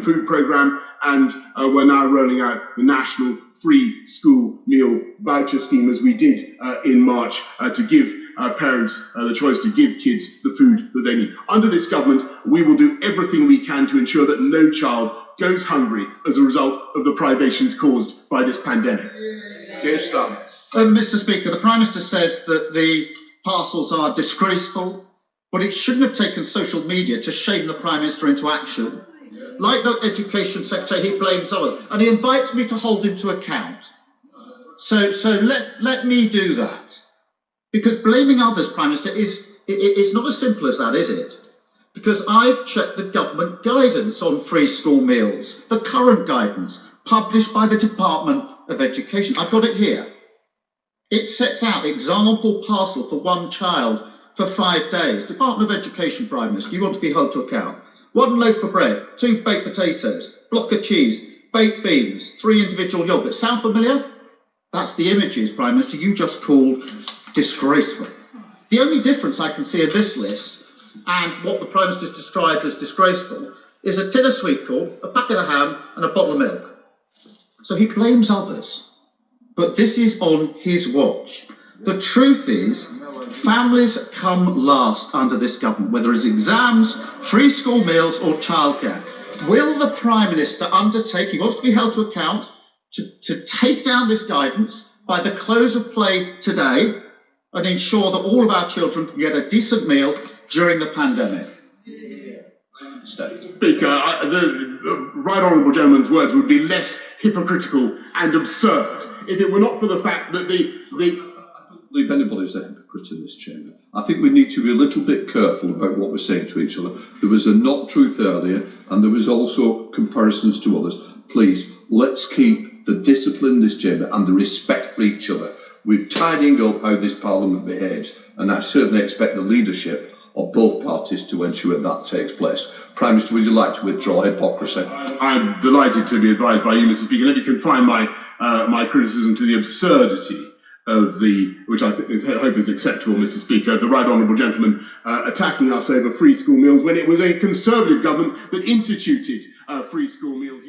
food programme, and we're now rolling out the national free school meal voucher scheme, as we did in March, to give parents the choice to give kids the food that they need. Under this government, we will do everything we can to ensure that no child goes hungry as a result of the privations caused by this pandemic. Mr. Speaker, the Prime Minister says that the parcels are disgraceful, but it shouldn't have taken social media to shame the Prime Minister into action. Like the Education Secretary, he blames others, and he invites me to hold him to account. So let me do that. Because blaming others, Prime Minister, it's not as simple as that, is it? Because I've checked the government guidance on free school meals, the current guidance, published by the Department of Education. I've got it here. It sets out example parcel for one child for 5 days. Department of Education, Prime Minister, you want to be held to account. 1 loaf of bread, 2 baked potatoes, block of cheese, baked beans, 3 individual yogurts. Sound familiar? That's the images, Prime Minister, you just called disgraceful. The only difference I can see in this list and what the Prime Minister's described as disgraceful is a tin of sweet corn, a packet of ham and a bottle of milk. So he blames others, but this is on his watch. The truth is, families come last under this government, whether it's exams, free school meals or childcare. Will the Prime Minister undertake, he wants to be held to account, to take down this guidance by the close of play today and ensure that all of our children can get a decent meal during the pandemic? Speaker, the right honourable gentleman's words would be less hypocritical and absurd if it were not for the fact that I don't believe anybody's a hypocrite in this chamber. I think we need to be a little bit careful about what we're saying to each other. There was a not truth earlier, and there was also comparisons to others. Please, let's keep the discipline in this chamber and the respect for each other. We're tidying up how this Parliament behaves, and I certainly expect the leadership of both parties to ensure that takes place. Prime Minister, would you like to withdraw hypocrisy? I'm delighted to be advised by you, Mr. Speaker. Let me confine my criticism to the absurdity of which I hope is acceptable, Mr. Speaker, the right honourable gentleman attacking us over free school meals when it was a Conservative government that instituted free school meals.